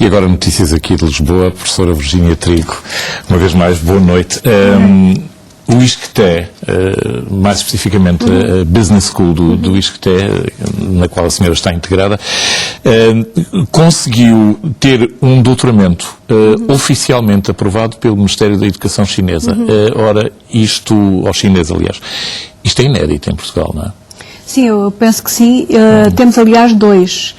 E agora notícias aqui de Lisboa, professora Virgínia Trigo, uma vez mais, boa noite. O ISCTE, mais especificamente a Business School do ISCTE, na qual a senhora está integrada, conseguiu ter um doutoramento oficialmente aprovado pelo Ministério da Educação chinesa. Ora, isto, ou chinês, aliás, isto é inédito em Portugal, não é? Sim, eu penso que sim. Temos, aliás, dois.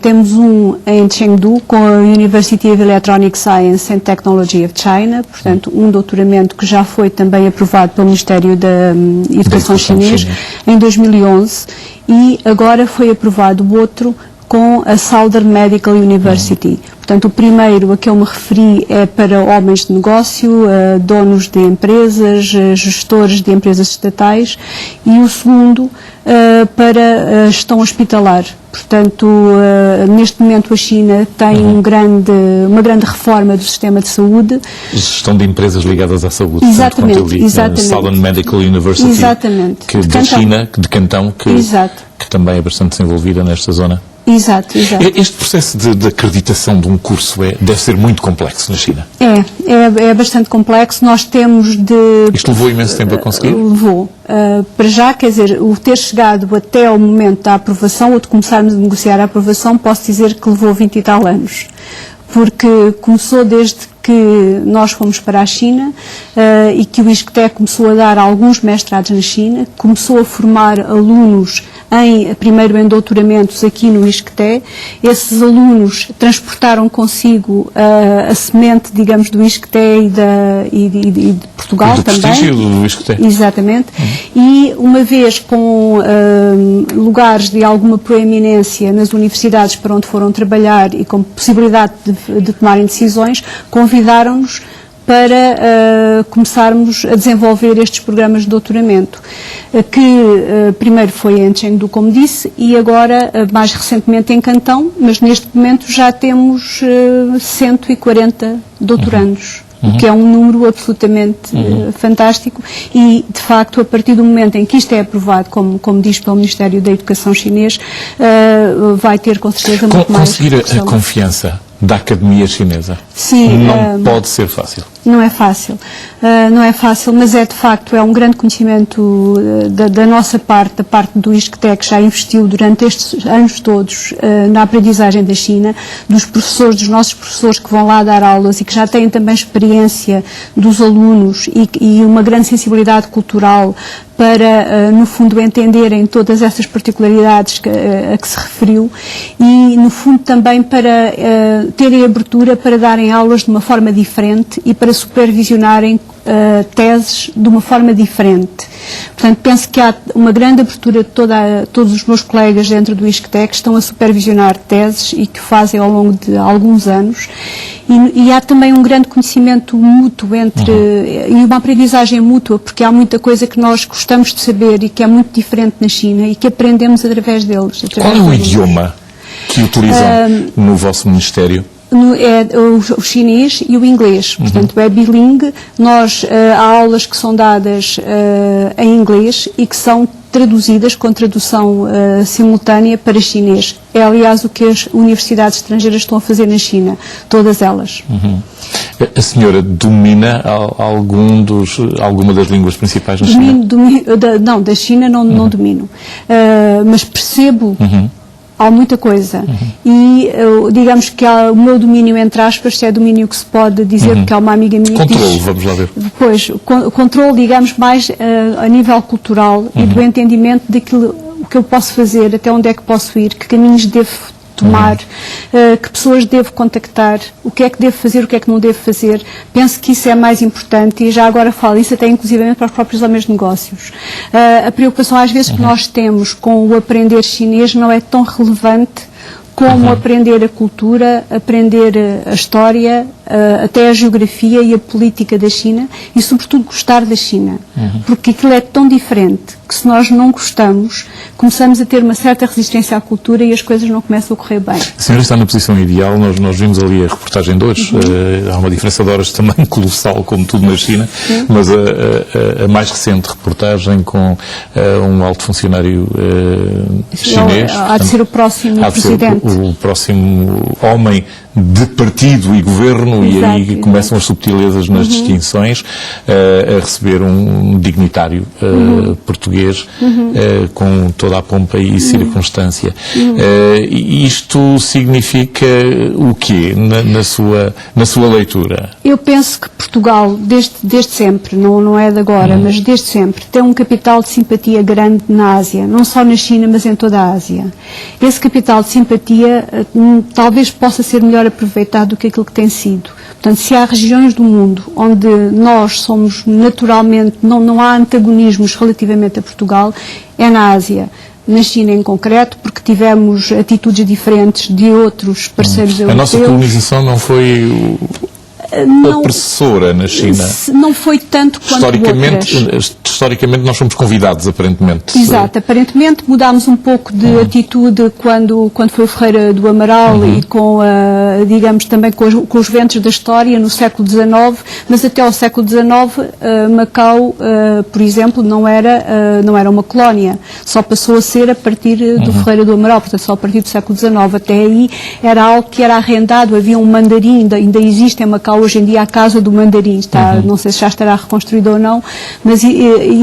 Temos um em Chengdu, com a University of Electronic Science and Technology of China, portanto, um doutoramento que já foi também aprovado pelo Ministério da Educação chinês em 2011, e agora foi aprovado o outro com a Southern Medical University. Portanto, o primeiro a que eu me referi é para homens de negócio, donos de empresas, gestores de empresas estatais, e o segundo para a gestão hospitalar. Portanto, neste momento a China tem uma grande reforma do sistema de saúde. Gestão de empresas ligadas à saúde. Exatamente, portanto, exatamente. Southern Medical University, exatamente. Da China, de Cantão, que também é bastante desenvolvida nesta zona. Exato. Este processo de acreditação de um curso deve ser muito complexo na China. É bastante complexo. Nós temos de... Isto levou imenso tempo a conseguir? Levou. Para já, quer dizer, o ter chegado até ao momento da aprovação, ou de começarmos a negociar a aprovação, posso dizer que levou 20 e tal anos. Porque começou desde que nós fomos para a China e que o ISCTE começou a dar alguns mestrados na China, começou a formar alunos primeiro em doutoramentos aqui no ISCTE. Esses alunos transportaram consigo a semente, digamos, do ISCTE e de Portugal do também. Prestígio do ISCTE. Exatamente. E uma vez com lugares de alguma proeminência nas universidades para onde foram trabalhar e com possibilidade de tomarem decisões, convidaram-nos para começarmos a desenvolver estes programas de doutoramento, que primeiro foi em Chengdu, como disse, e agora, mais recentemente, em Cantão, mas neste momento já temos 140 doutorandos. O que é um número absolutamente fantástico e, de facto, a partir do momento em que isto é aprovado, como diz pelo Ministério da Educação chinês, vai ter, com certeza, muito mais... Conseguir a confiança da academia chinesa. Sim, não pode ser fácil. Não é fácil, mas é de facto um grande conhecimento da nossa parte, da parte do ISCTE, que já investiu durante estes anos todos na aprendizagem da China, dos professores, dos nossos professores que vão lá dar aulas e que já têm também experiência dos alunos e uma grande sensibilidade cultural para, no fundo, entenderem todas essas particularidades a que se referiu e, no fundo, também para terem abertura para darem aulas de uma forma diferente e para supervisionarem teses de uma forma diferente. Portanto, penso que há uma grande abertura de todos os meus colegas dentro do ISCTE que estão a supervisionar teses e que fazem ao longo de alguns anos. E há também um grande conhecimento mútuo e uma aprendizagem mútua, porque há muita coisa que nós gostamos de saber e que é muito diferente na China e que aprendemos através deles. Qual é o idioma que utilizam no vosso Ministério? É o chinês e o inglês, portanto é bilingue. Há aulas que são dadas em inglês e que são traduzidas com tradução simultânea para chinês. É, aliás, o que as universidades estrangeiras estão a fazer na China, todas elas. A senhora domina alguma das línguas principais na China? Não, da China não domino, mas percebo. Há muita coisa e digamos que o meu domínio, entre aspas, se é domínio que se pode dizer, porque há uma amiga minha que controle, vamos lá ver. Pois, controle, digamos, mais a nível cultural e do entendimento daquilo o que eu posso fazer, até onde é que posso ir, que caminhos devo tomar, que pessoas devo contactar, o que é que devo fazer, o que é que não devo fazer. Penso que isso é mais importante e já agora falo isso até inclusivamente para os próprios homens de negócios. A preocupação às vezes que nós temos com o aprender chinês não é tão relevante como aprender a cultura, aprender a história, até a geografia e a política da China e, sobretudo, gostar da China. Porque aquilo é tão diferente que, se nós não gostamos, começamos a ter uma certa resistência à cultura e as coisas não começam a correr bem. A senhora está na posição ideal, nós vimos ali a reportagem de hoje, há uma diferença de horas também colossal, como tudo na China, mas a mais recente reportagem com um alto funcionário chinês. Há de ser o próximo presidente. O próximo homem de partido e governo, e Exato, aí exato. começam as subtilezas nas distinções, a receber um dignitário português com toda a pompa e circunstância. E isto significa o quê na sua leitura? Eu penso que Portugal, desde sempre, não é de agora, mas desde sempre, tem um capital de simpatia grande na Ásia, não só na China, mas em toda a Ásia. Esse capital de simpatia talvez possa ser melhor aproveitado do que aquilo que tem sido. Portanto, se há regiões do mundo onde nós somos naturalmente, não há antagonismos relativamente a Portugal, é na Ásia. Na China em concreto, porque tivemos atitudes diferentes de outros parceiros europeus. A nossa colonização não foi opressora na China. Não foi tanto quanto outras. Historicamente nós fomos convidados, aparentemente. Exato, aparentemente mudámos um pouco de atitude quando foi o Ferreira do Amaral e digamos também com os ventos da história no século XIX, mas até ao século XIX Macau, por exemplo, não era uma colónia, só passou a ser a partir do Ferreira do Amaral, portanto só a partir do século XIX. Até aí era algo que era arrendado, havia um mandarim, ainda existe em Macau hoje em dia a Casa do Mandarim, não sei se já estará reconstruída ou não, mas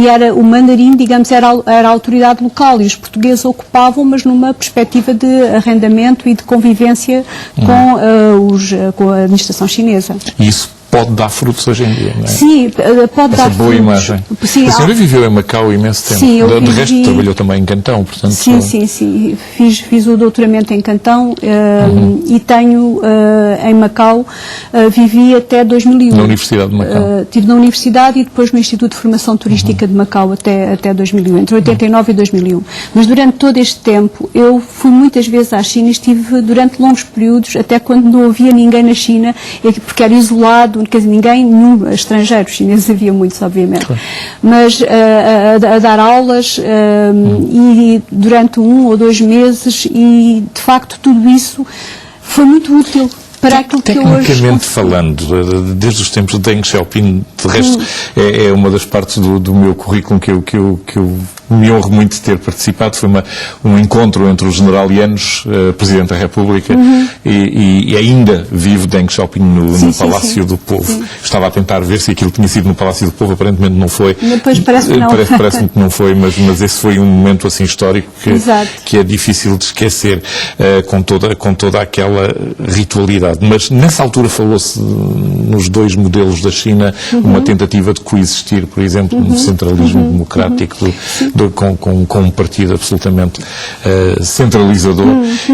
era o mandarim, digamos, era a autoridade local e os portugueses ocupavam, mas numa perspectiva de arrendamento e de convivência com a administração chinesa. Isso pode dar frutos hoje em dia, não é? Sim, pode dar Essa boa frutos. imagem. Sim, a senhora viveu em Macau imenso tempo. Sim, eu de resto, trabalhou também em Cantão, portanto... Sim. Fiz o doutoramento em Cantão e tenho em Macau, vivi até 2001. Na Universidade de Macau. Estive na Universidade e depois no Instituto de Formação Turística de Macau até 2001, entre 89 e 2001. Mas durante todo este tempo, eu fui muitas vezes à China e estive durante longos períodos, até quando não havia ninguém na China, porque era isolado, quer dizer, nenhum estrangeiro, chineses havia muitos, obviamente, mas a dar aulas e durante 1 ou 2 meses e, de facto, tudo isso foi muito útil para aquilo que eu hoje... Tecnicamente falando, desde os tempos de Deng Xiaoping, de resto, é uma das partes do meu currículo que eu me honro muito de ter participado. Foi um encontro entre o general Yanos, Presidente da República, e ainda vive Deng Xiaoping no Palácio do Povo. Sim. Estava a tentar ver se aquilo tinha sido no Palácio do Povo, aparentemente não foi. Depois parece que não. Parece-me que não foi, mas esse foi um momento assim histórico que é difícil de esquecer, com toda aquela ritualidade. Mas nessa altura falou-se nos 2 modelos da China, uma tentativa de coexistir, por exemplo, no centralismo democrático com um partido absolutamente centralizador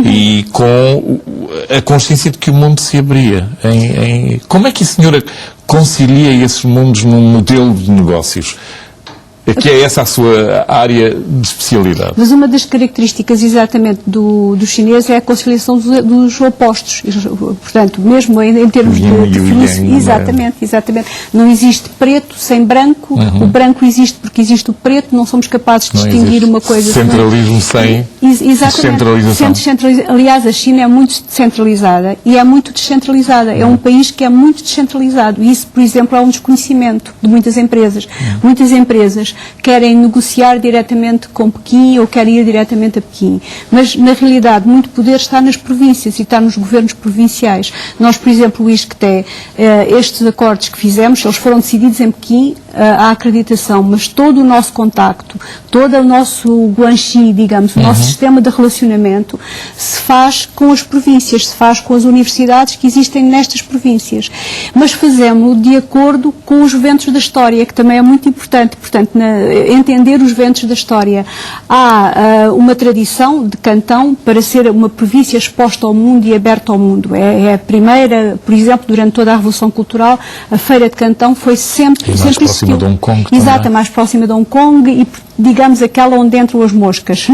e com a consciência de que o mundo se abria. Como é que a senhora concilia esses mundos num modelo de negócios? Que é essa a sua área de especialidade. Mas uma das características exatamente do chinês é a conciliação dos opostos. Portanto, mesmo em termos de yang, exatamente. Não existe preto sem branco, o branco existe porque existe o preto, não somos capazes de distinguir uma coisa. Centralismo sem descentralização. Aliás, a China é muito descentralizada e é muito descentralizada. É um país que é muito descentralizado. E isso, por exemplo, é um desconhecimento de muitas empresas. Muitas empresas querem negociar diretamente com Pequim ou querem ir diretamente a Pequim. Mas, na realidade, muito poder está nas províncias e está nos governos provinciais. Nós, por exemplo, o ISCTE, estes acordos que fizemos, eles foram decididos em Pequim, a acreditação, mas todo o nosso contacto, todo o nosso guanxi, digamos, o nosso sistema de relacionamento se faz com as províncias, se faz com as universidades que existem nestas províncias. Mas fazemos-lo de acordo com os ventos da história, que também é muito importante. Portanto, entender os ventos da história. Há uma tradição de Cantão para ser uma província exposta ao mundo e aberta ao mundo. É a primeira, por exemplo, durante toda a Revolução Cultural, a Feira de Cantão foi sempre próxima de Hong Kong. Exato, mais próxima de Hong Kong e, digamos, aquela onde entram as moscas,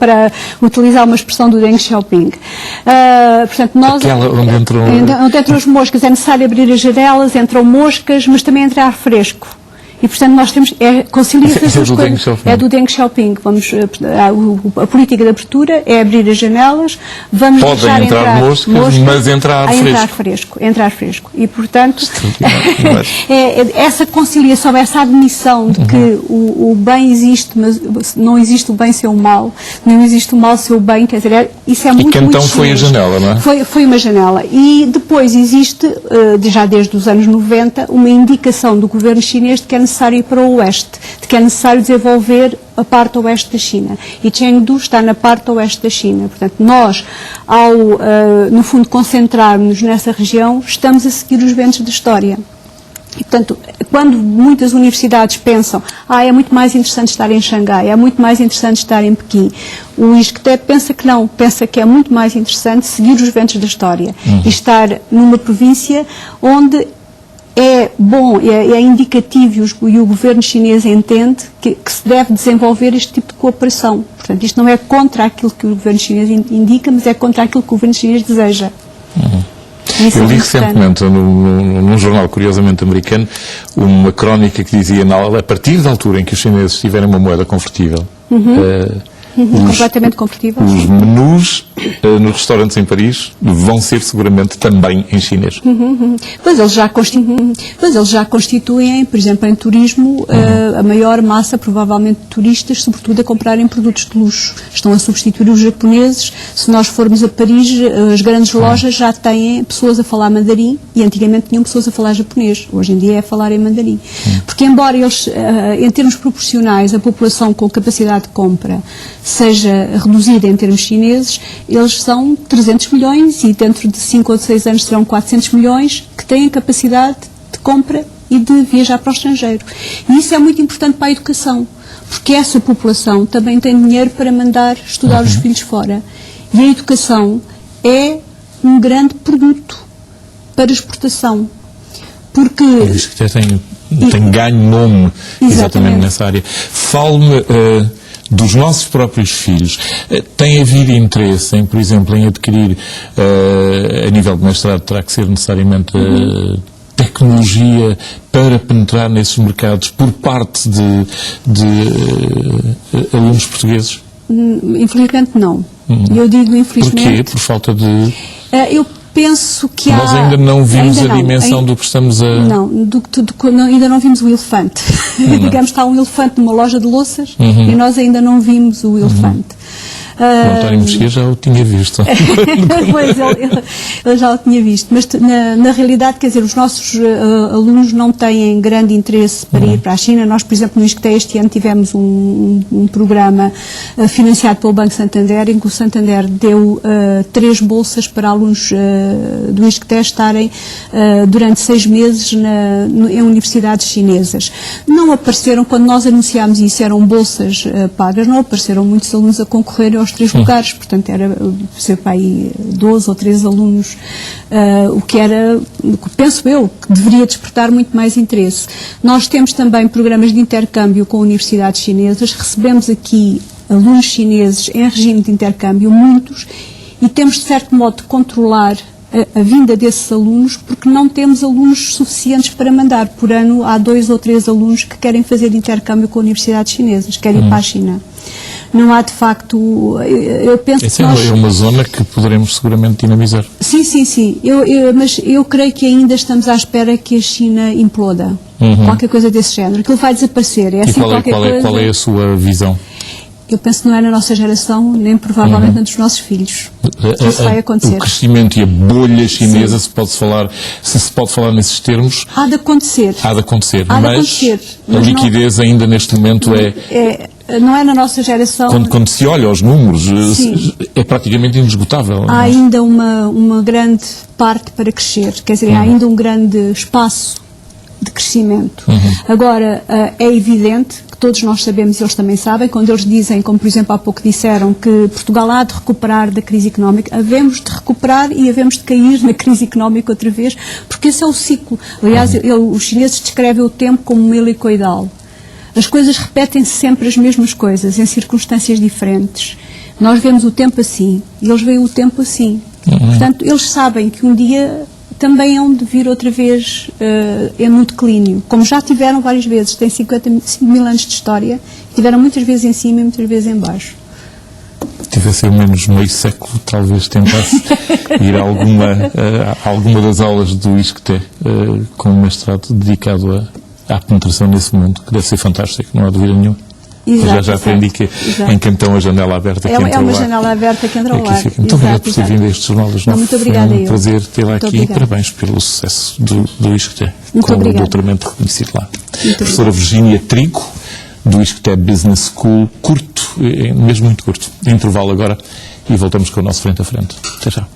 para utilizar uma expressão do Deng Xiaoping. Portanto, aquela onde entram as moscas, é necessário abrir as janelas, entram moscas, mas também entra ar fresco. E, portanto, nós temos, concilia essas duas do Deng coisas. Xiaoping. É do Deng Xiaoping. Vamos, a política de abertura é abrir as janelas, vamos Podem deixar entrar moscas, mas entrar fresco. Entrar fresco. E, portanto, Mas- essa conciliação, essa admissão de que o bem existe, mas não existe o bem sem o mal, não existe o mal sem o bem, quer dizer, isso é muito, que então muito foi a chinês. janela, não é? Foi uma janela. E depois existe, já desde os anos 90, uma indicação do governo chinês de que é necessário ir para o oeste, de que é necessário desenvolver a parte oeste da China. E Chengdu está na parte oeste da China. Portanto, nós, ao, no fundo, concentrarmos nessa região, estamos a seguir os ventos da história. E, portanto, quando muitas universidades pensam, é muito mais interessante estar em Xangai, é muito mais interessante estar em Pequim, o ISCTE pensa que não, pensa que é muito mais interessante seguir os ventos da história e estar numa província onde é bom, é indicativo e o governo chinês entende que se deve desenvolver este tipo de cooperação. Portanto, isto não é contra aquilo que o governo chinês indica, mas é contra aquilo que o governo chinês deseja. Isso Eu é li importante. recentemente num jornal curiosamente americano uma crónica que dizia a partir da altura em que os chineses tiverem uma moeda convertível, Completamente convertível. os menus nos restaurantes em Paris vão ser seguramente também em chinês. Pois eles já constituem, por exemplo, em turismo, a maior massa, provavelmente, de turistas, sobretudo a comprarem produtos de luxo. Estão a substituir os japoneses. Se nós formos a Paris, as grandes lojas já têm pessoas a falar mandarim e antigamente tinham pessoas a falar japonês. Hoje em dia é falar em mandarim. Porque embora eles, em termos proporcionais, a população com capacidade de compra seja reduzida em termos chineses, eles são 300 milhões e dentro de 5 ou 6 anos serão 400 milhões que têm capacidade de compra e de viajar para o estrangeiro. E isso é muito importante para a educação, porque essa população também tem dinheiro para mandar estudar os filhos fora. E a educação é um grande produto para exportação. Porque... Isso que até tem ganho nome exatamente nessa área. Fale-me dos nossos próprios filhos. Tem havido interesse em, por exemplo, em adquirir, a nível de mestrado, terá que ser necessariamente tecnologia para penetrar nesses mercados por parte de alunos portugueses? Infelizmente não. Eu digo infelizmente... Porquê? Por falta de... Eu penso que nós ainda não vimos a dimensão do que estamos a... Não, ainda não vimos o elefante. Digamos que está um elefante numa loja de louças e nós ainda não vimos o elefante. O António Mexia já o tinha visto. Pois, ele já o tinha visto. Mas, na realidade, quer dizer, os nossos alunos não têm grande interesse para ir para a China. Nós, por exemplo, no ISCTE este ano tivemos um programa financiado pelo Banco Santander, em que o Santander deu 3 bolsas para alunos do ISCTE estarem durante 6 meses em universidades chinesas. Não apareceram, quando nós anunciámos isso, eram bolsas pagas, não apareceram muitos alunos a concorrer aos 3 lugares, portanto era ser para aí 12 ou 13 alunos, o que era, penso eu, que deveria despertar muito mais interesse. Nós temos também programas de intercâmbio com universidades chinesas, recebemos aqui alunos chineses em regime de intercâmbio, muitos, e temos de certo modo de controlar a vinda desses alunos, porque não temos alunos suficientes para mandar. Por ano há 2 ou 3 alunos que querem fazer intercâmbio com universidades chinesas, querem ir para a China. Não há, de facto, eu penso Essa que nós... é uma zona que poderemos seguramente dinamizar. Sim. Mas eu creio que ainda estamos à espera que a China imploda. Qualquer coisa desse género. Aquilo vai desaparecer. É assim, qual é a sua visão? Eu penso que não é na nossa geração, nem provavelmente nos nossos filhos. Que isso vai acontecer. O crescimento e a bolha chinesa, se se pode falar nesses termos... Há de acontecer. Mas a liquidez ainda neste momento não é na nossa geração. Quando se olha aos números, é praticamente inesgotável. Há ainda uma grande parte para crescer. Quer dizer, há ainda um grande espaço de crescimento. Agora, é evidente que todos nós sabemos, eles também sabem, quando eles dizem, como por exemplo há pouco disseram, que Portugal há de recuperar da crise económica, havemos de recuperar e havemos de cair na crise económica outra vez, porque esse é o ciclo. Aliás, os chineses descrevem o tempo como um helicoidal. As coisas repetem-se sempre as mesmas coisas, em circunstâncias diferentes. Nós vemos o tempo assim, e eles veem o tempo assim. Portanto, eles sabem que um dia também é onde vir outra vez no declínio. Como já tiveram várias vezes, tem 55 mil anos de história, tiveram muitas vezes em cima e muitas vezes em baixo. Tivesse ao menos meio século, talvez tentasse ir a alguma das aulas do ISCTE com um mestrado dedicado à penetração nesse mundo, que deve ser fantástico, não há dúvida nenhuma. Exato, já aprendi que em Cantão a janela aberta que entra é uma janela aberta que entra ao ar. Muito obrigado por ter vindo a este Jornal das 9. Muito obrigada. Foi um prazer tê-la aqui e parabéns pelo sucesso do ISCTE, com o doutoramento reconhecido lá. Professora Virgínia Trigo, do ISCTE Business School, curto, mesmo muito curto. Intervalo agora e voltamos com o nosso Frente a Frente. Até já.